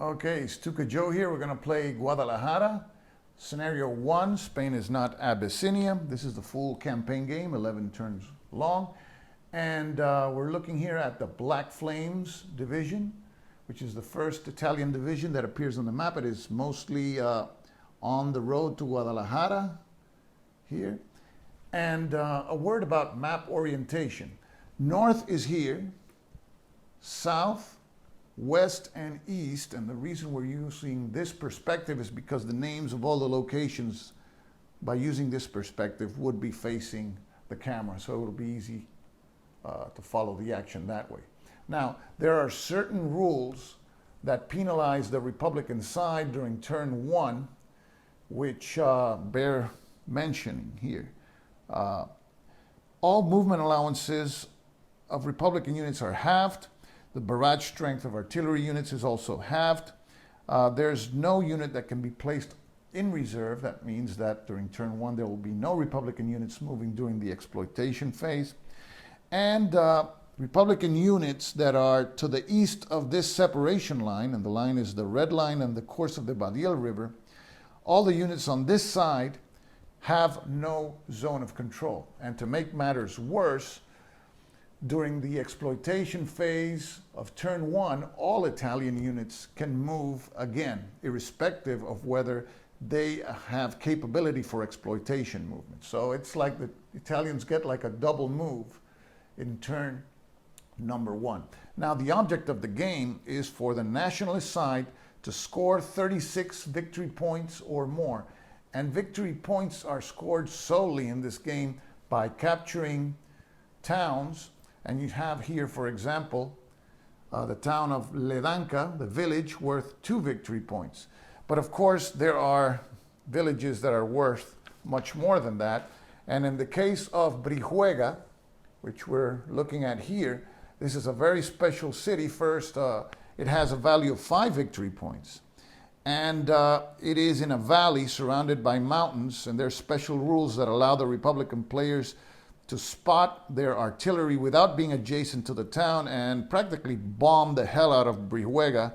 Okay, Stuka Joe here. We're going to play Guadalajara. Scenario 1, Spain is not Abyssinia. This is the full campaign game, 11 turns long. And we're looking here at the Black Flames division, which is the first Italian division that appears on the map. It is mostly on the road to Guadalajara here. And a word about map orientation. North is here, south, west, and east. And the reason we're using this perspective is because the names of all the locations, by using this perspective, would be facing the camera. So it'll be easy to follow the action that way. Now, there are certain rules that penalize the Republican side during turn 1, which bear mentioning here. All movement allowances of Republican units are halved. The barrage strength of artillery units is also halved. There's no unit that can be placed in reserve. That means that during turn 1 there will be no Republican units moving during the exploitation phase. And Republican units that are to the east of this separation line, and the line is the red line and the course of the Badiel River, all the units on this side have no zone of control. And to make matters worse, during the exploitation phase of turn 1, all Italian units can move again, irrespective of whether they have capability for exploitation movement. So it's like the Italians get like a double move in turn number 1. Now, the object of the game is for the Nationalist side to score 36 victory points or more. And victory points are scored solely in this game by capturing towns. And you have here, for example, the town of Ledanka, the village, worth 2 victory points. But of course, there are villages that are worth much more than that. And in the case of Brihuega, which we're looking at here, this is a very special city. First, it has a value of 5 victory points. And it is in a valley surrounded by mountains, and there's special rules that allow the Republican players to spot their artillery without being adjacent to the town and practically bomb the hell out of Brihuega.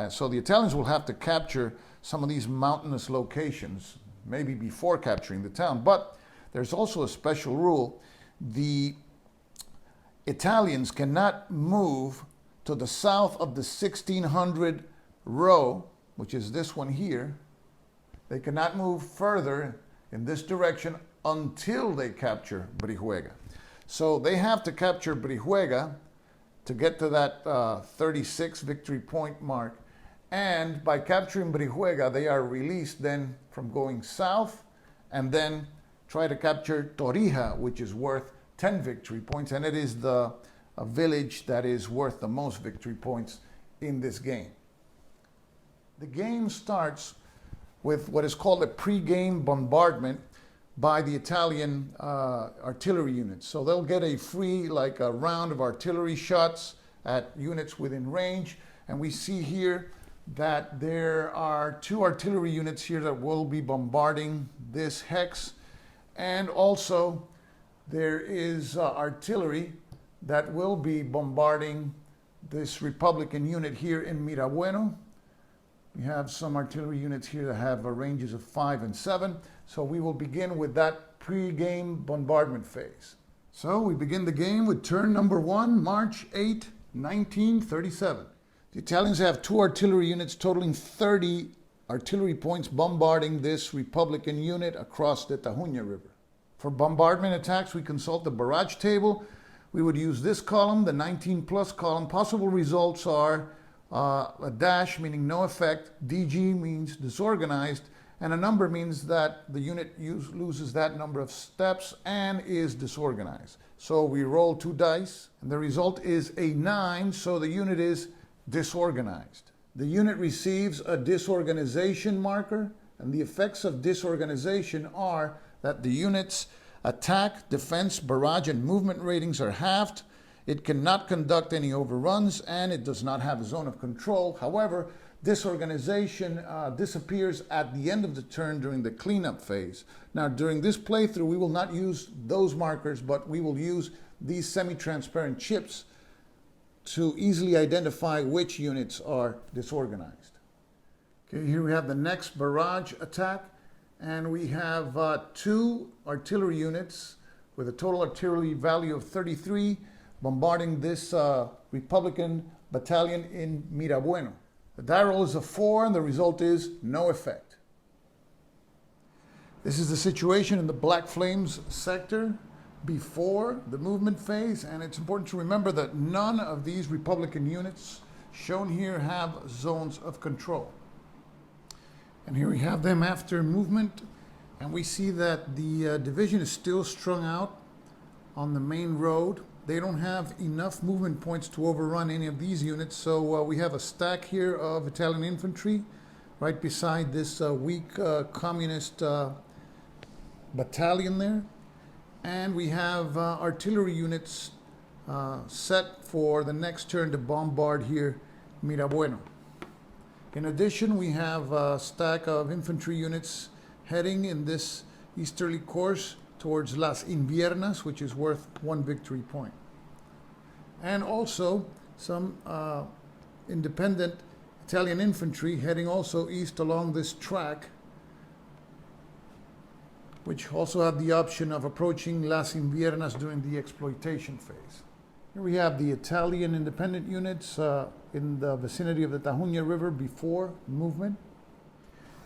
So the Italians will have to capture some of these mountainous locations, maybe before capturing the town. But there's also a special rule. The Italians cannot move to the south of the 1600 row, which is this one here. They cannot move further in this direction until they capture Brihuega. So they have to capture Brihuega to get to that 36 victory point mark. And by capturing Brihuega, they are released then from going south and then try to capture Torija, which is worth 10 victory points. And it is a village that is worth the most victory points in this game. The game starts with what is called a pre-game bombardment by the Italian artillery units. So they'll get a free, like a round of artillery shots at units within range. And we see here that there are 2 artillery units here that will be bombarding this hex. And also there is artillery that will be bombarding this Republican unit here in Mirabueno. We have some artillery units here that have ranges of 5 and 7. So we will begin with that pre-game bombardment phase. So we begin the game with turn number 1, March 8, 1937. The Italians have 2 artillery units totaling 30 artillery points bombarding this Republican unit across the Tajuña River. For bombardment attacks, we consult the barrage table. We would use this column, the 19 plus column. Possible results are a dash meaning no effect, DG means disorganized, and a number means that the unit loses that number of steps and is disorganized. So we roll 2 dice, and the result is a 9, so the unit is disorganized. The unit receives a disorganization marker, and the effects of disorganization are that the unit's attack, defense, barrage, and movement ratings are halved. It cannot conduct any overruns, and it does not have a zone of control. However, disorganization disappears at the end of the turn during the cleanup phase. Now, during this playthrough, we will not use those markers, but we will use these semi-transparent chips to easily identify which units are disorganized. Okay, here we have the next barrage attack, and we have 2 artillery units with a total artillery value of 33 bombarding this Republican battalion in Mirabueno. The die roll is a 4 and the result is no effect. This is the situation in the Black Flames sector before the movement phase, and it's important to remember that none of these Republican units shown here have zones of control. And here we have them after movement, and we see that the division is still strung out on the main road. They don't have enough movement points to overrun any of these units, so we have a stack here of Italian infantry right beside this weak communist battalion there. And we have artillery units set for the next turn to bombard here Mirabueno. In addition, we have a stack of infantry units heading in this easterly course towards Las Inviernas, which is worth 1 victory point. And also some independent Italian infantry heading also east along this track, which also have the option of approaching Las Inviernas during the exploitation phase. Here we have the Italian independent units in the vicinity of the Tajuña River before movement.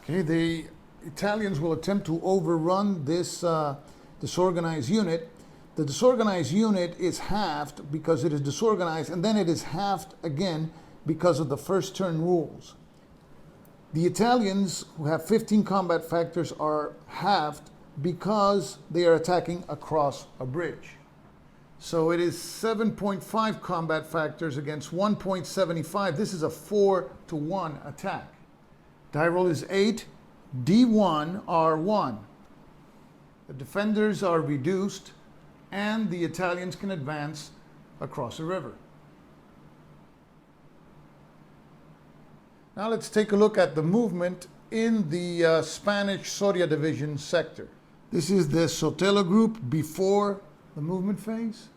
Okay, the Italians will attempt to overrun this disorganized unit. The disorganized unit is halved because it is disorganized, and then it is halved again because of the first turn rules. The Italians, who have 15 combat factors, are halved because they are attacking across a bridge. So it is 7.5 combat factors against 1.75. This is a 4-to-1 attack. Die roll is 8, D1, R1. The defenders are reduced, and the Italians can advance across the river. Now let's take a look at the movement in the Spanish Soria Division sector. This is the Sotelo group before the movement phase.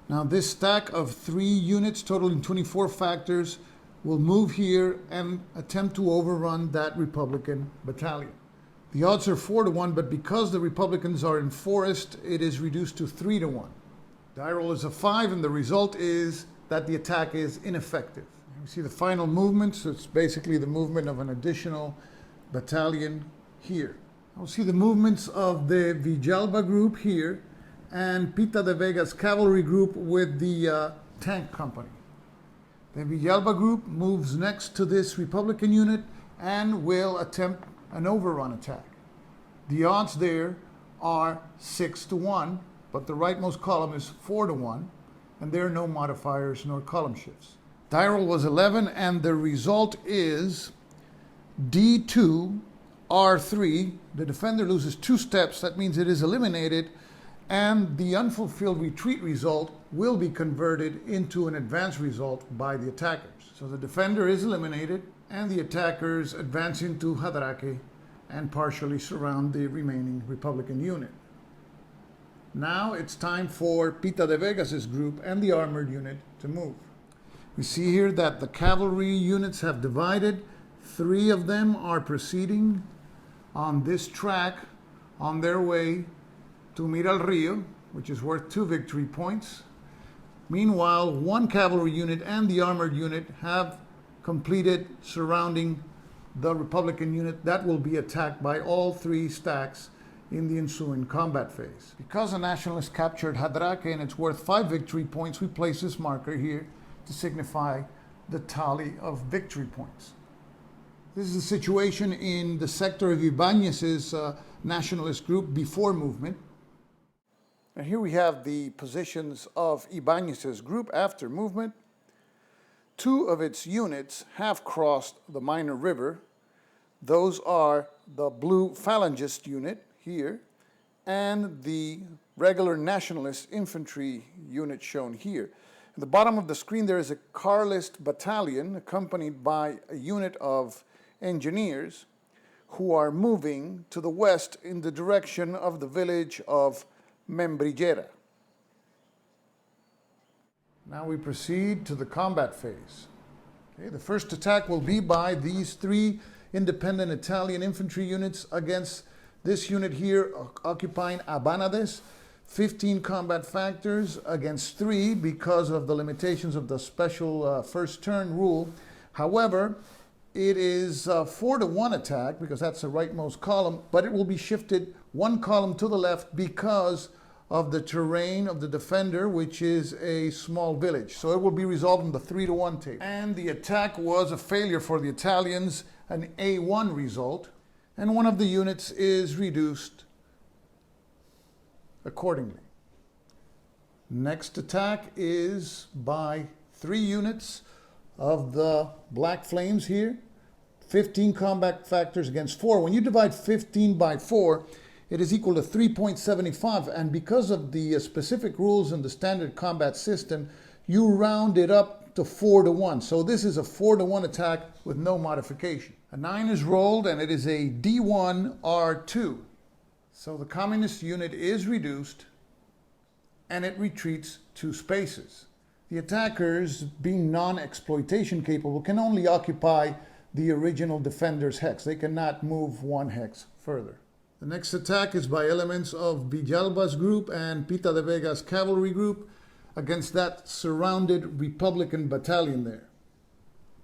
Now this stack of 3 units totaling 24 factors will move here and attempt to overrun that Republican battalion. The odds are 4-to-1, but because the Republicans are in forest, it is reduced to 3-to-1. Die roll is a 5, and the result is that the attack is ineffective. You see the final movement, so it's basically the movement of an additional battalion here. We'll see the movements of the Villalba group here and Pita de Vega's cavalry group with the tank company. The Villalba group moves next to this Republican unit and will attempt an overrun attack. The odds there are 6-to-1, but the rightmost column is 4-to-1, and there are no modifiers nor column shifts. Die roll was 11, and the result is D2, R3. The defender loses 2 steps. That means it is eliminated, and the unfulfilled retreat result will be converted into an advance result by the attackers. So the defender is eliminated, and the attackers advance into Jadraque and partially surround the remaining Republican unit. Now it's time for Pita de Vegas' group and the armored unit to move. We see here that the cavalry units have divided. 3 of them are proceeding on this track on their way to Mira el Rio, which is worth 2 victory points. Meanwhile, 1 cavalry unit and the armored unit have completed surrounding the Republican unit that will be attacked by all 3 stacks in the ensuing combat phase. Because the Nationalists captured Jadraque and it's worth 5 victory points, we place this marker here to signify the tally of victory points. This is the situation in the sector of Ibanez's Nationalist group before movement. And here we have the positions of Ibanez's group after movement. 2 of its units have crossed the minor river. Those are the blue phalangist unit here and the regular Nationalist infantry unit shown here. At the bottom of the screen there is a Carlist battalion accompanied by a unit of engineers who are moving to the west in the direction of the village of Membrillera. Now we proceed to the combat phase. Okay, the first attack will be by these 3 independent Italian infantry units against this unit here occupying Abanades. 15 combat factors against 3 because of the limitations of the special first turn rule. However, it is a 4-to-1 attack because that's the rightmost column, but it will be shifted 1 column to the left because of the terrain of the defender, which is a small village. So it will be resolved in the 3-to-1 table. And the attack was a failure for the Italians, an A1 result, and one of the units is reduced accordingly. Next attack is by 3 units of the Black Flames here. 15 combat factors against 4. When you divide 15 by 4, it is equal to 3.75. And because of the specific rules in the standard combat system, you round it up to 4-to-1. So this is a 4-to-1 attack with no modification. A 9 is rolled and it is a D1 R2. So the communist unit is reduced and it retreats 2 spaces. The attackers, being non-exploitation capable, can only occupy the original defender's hex. They cannot move 1 hex further. The next attack is by elements of Villalba's group and Pita de Vega's cavalry group against that surrounded Republican battalion there.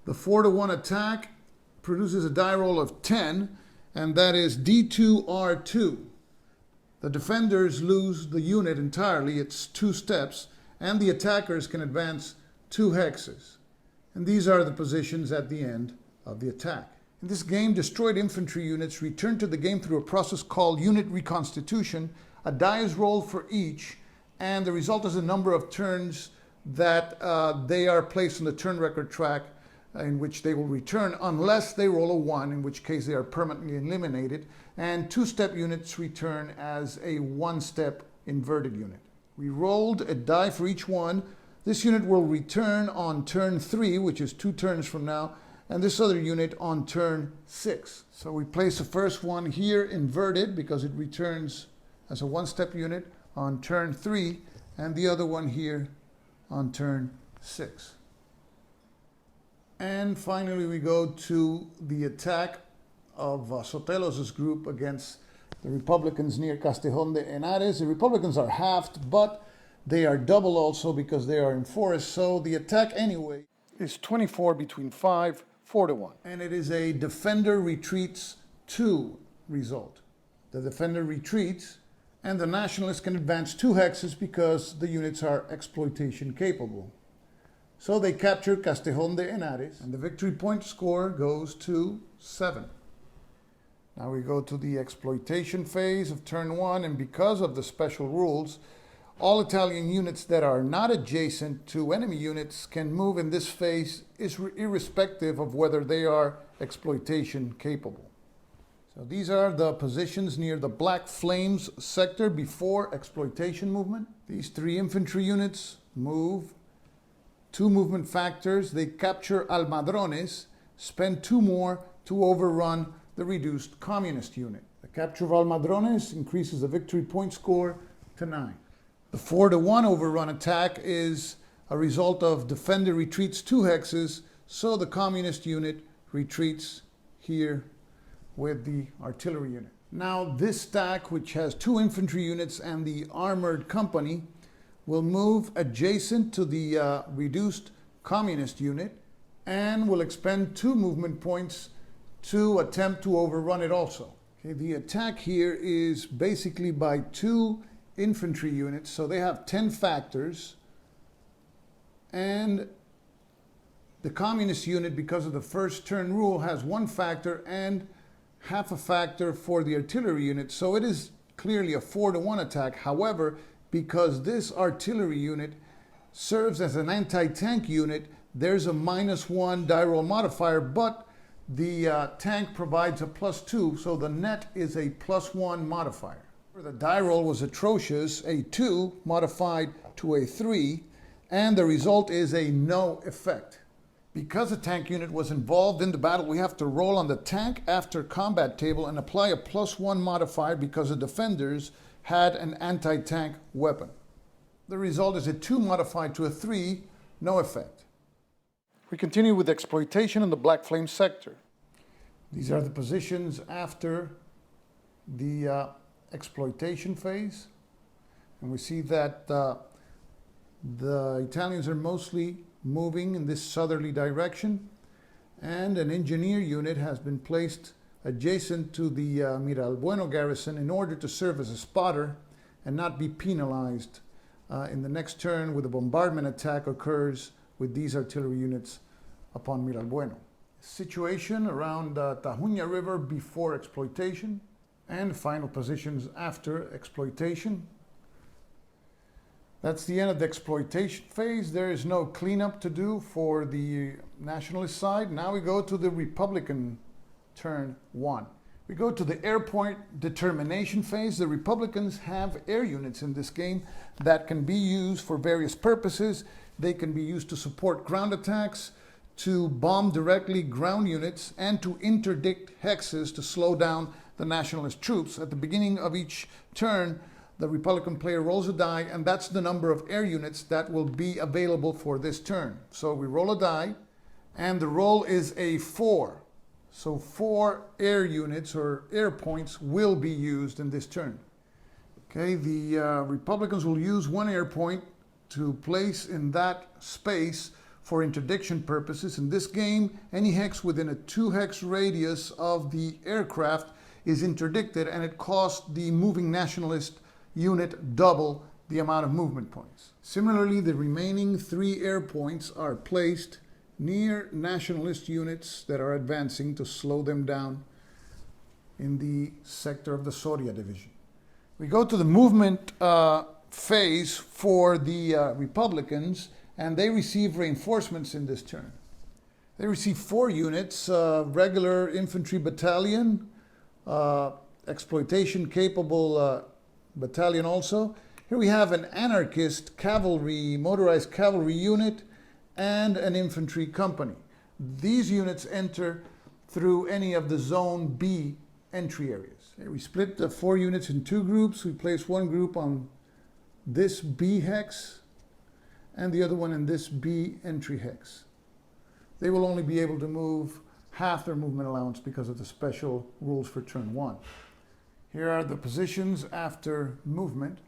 The 4-to-1 attack produces a die roll of 10, and that is D2 R2. The defenders lose the unit entirely. It's 2 steps, and the attackers can advance 2 hexes. And these are the positions at the end of the attack. In this game, destroyed infantry units return to the game through a process called unit reconstitution. A die is rolled for each, and the result is a number of turns that they are placed on the turn record track in which they will return unless they roll a 1, in which case they are permanently eliminated, and 2-step units return as a 1-step inverted unit. We rolled a die for each one. This unit will return on turn 3, which is 2 turns from now, and this other unit on turn 6. So we place the first one here inverted because it returns as a 1-step unit on turn 3, and the other one here on turn 6. And finally, we go to the attack of Sotelos' group against the Republicans near Castejón de Henares. The Republicans are halved, but they are double also because they are in forest. So the attack anyway is 24 between 5, 4-to-1. And it is a defender retreats 2 result. The defender retreats, and the Nationalists can advance 2 hexes because the units are exploitation capable. So they capture Castejón de Henares, and the victory point score goes to 7. Now we go to the exploitation phase of turn 1, and because of the special rules, all Italian units that are not adjacent to enemy units can move in this phase irrespective of whether they are exploitation capable. So these are the positions near the Black Flames sector before exploitation movement. These 3 infantry units move 2 movement factors. They capture Almadrones, spend 2 more to overrun the reduced communist unit. The capture of Almadrones increases the victory point score to 9. The 4-to-1 overrun attack is a result of defender retreats 2 hexes, so the communist unit retreats here with the artillery unit. Now this stack, which has 2 infantry units and the armored company, will move adjacent to the reduced communist unit and will expend 2 movement points to attempt to overrun it also. Okay, the attack here is basically by 2 infantry units, so they have 10 factors, and the communist unit, because of the first turn rule, has 1 factor and half a factor for the artillery unit, so it is clearly a 4-to-1 attack. However, because this artillery unit serves as an anti-tank unit, there's a -1 die roll modifier, but the tank provides a +2, so the net is a +1 modifier. The die roll was atrocious, a 2 modified to a 3, and the result is a no effect. Because a tank unit was involved in the battle, we have to roll on the tank after combat table and apply a +1 modifier because the defenders had an anti-tank weapon. The result is a 2 modified to a 3, no effect. We continue with exploitation in the Black Flame sector. These are the positions after the exploitation phase. And we see that the Italians are mostly moving in this southerly direction, and an engineer unit has been placed adjacent to the Miralbueno garrison in order to serve as a spotter and not be penalized in the next turn when the bombardment attack occurs with these artillery units upon Miralbueno. Situation around Tajuña River before exploitation, and final positions after exploitation. That's the end of the exploitation phase. There is no cleanup to do for the nationalist side. Now we go to the Republican turn 1. We go to the airpoint determination phase. The Republicans have air units in this game that can be used for various purposes. They can be used to support ground attacks, to bomb directly ground units, and to interdict hexes to slow down the nationalist troops. At the beginning of each turn, the Republican player rolls a die, and that's the number of air units that will be available for this turn. So we roll a die, and the roll is a 4. So 4 air units or air points will be used in this turn. Okay, the Republicans will use 1 air point to place in that space for interdiction purposes. In this game, any hex within a 2 hex radius of the aircraft is interdicted, and it costs the moving nationalist unit double the amount of movement points. Similarly, the remaining 3 air points are placed near nationalist units that are advancing to slow them down in the sector of the Soria division. We go to the movement phase for the Republicans, and they receive reinforcements in this turn. They receive 4 units, regular infantry battalion, exploitation capable battalion also. Here we have an anarchist cavalry, motorized cavalry unit, and an infantry company. These units enter through any of the Zone B entry areas. Okay, we split the 4 units in 2 groups. We place 1 group on this B hex and the other one in this B entry hex. They will only be able to move half their movement allowance because of the special rules for turn 1. Here are the positions after movement,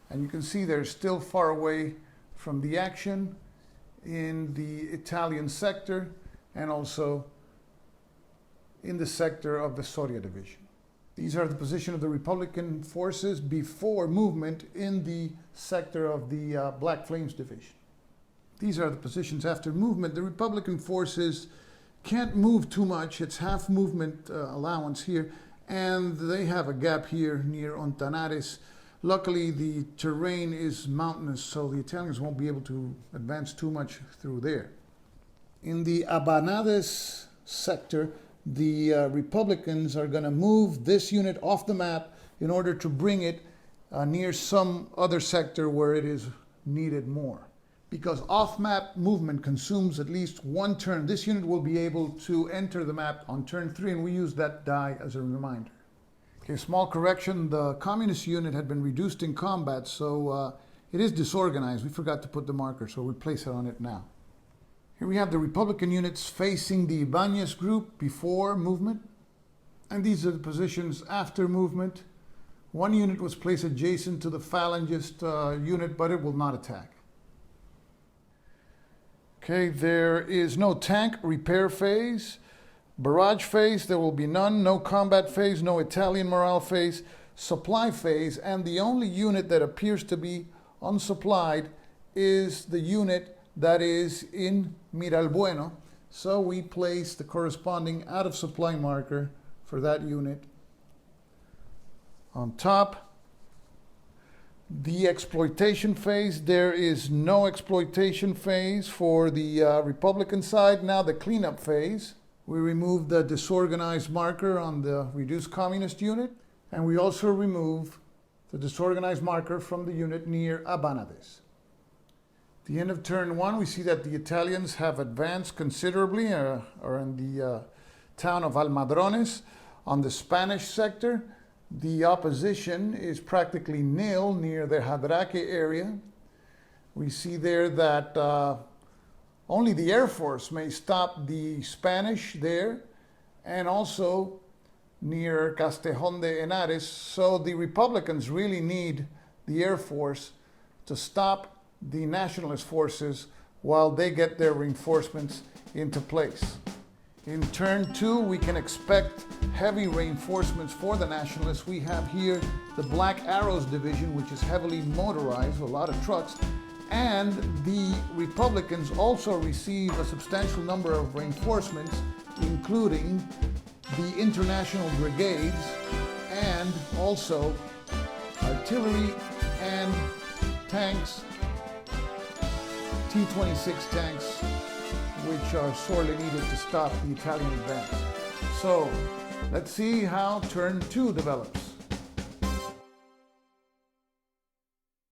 and you can see they're still far away from the action in the Italian sector and also in the sector of the Soria division. These are the position of the Republican forces before movement in the sector of the Black Flames division. These are the positions after movement. The Republican forces can't move too much. It's half movement allowance here, and they have a gap here near Ontanares. Luckily, the terrain is mountainous, so the Italians won't be able to advance too much through there. In the Abanades sector, the Republicans are going to move this unit off the map in order to bring it near some other sector where it is needed more. Because off-map movement consumes at least 1 turn, this unit will be able to enter the map on turn 3, and we use that die as a reminder. Okay, small correction, the communist unit had been reduced in combat, so it is disorganized. We forgot to put the marker, so we'll place it on it now. Here we have the Republican units facing the Ibanez group before movement, and these are the positions after movement. 1 unit was placed adjacent to the Phalangist unit, but it will not attack. Okay, there is no tank repair phase. Barrage phase, there will be none. No combat phase, no Italian morale phase. Supply phase, and the only unit that appears to be unsupplied is the unit that is in Miralbueno. So we place the corresponding out of supply marker for that unit on top. The exploitation phase, there is no exploitation phase for the Republican side. Now the cleanup phase. We remove the disorganized marker on the reduced communist unit, and we also remove the disorganized marker from the unit near Abanades. At the end of turn 1, we see that the Italians have advanced considerably, are in the town of Almadrones. On the Spanish sector, the opposition is practically nil near the Jadraque area. We see there that only the Air Force may stop the Spanish there, and also near Castejón de Henares. So the Republicans really need the Air Force to stop the Nationalist forces while they get their reinforcements into place. In turn 2, we can expect heavy reinforcements for the Nationalists. We have here the Black Arrows Division, which is heavily motorized, a lot of trucks, and the Republicans also receive a substantial number of reinforcements, including the international brigades and also artillery and tanks, T-26 tanks, which are sorely needed to stop the Italian advance. So let's see how turn 2 develops.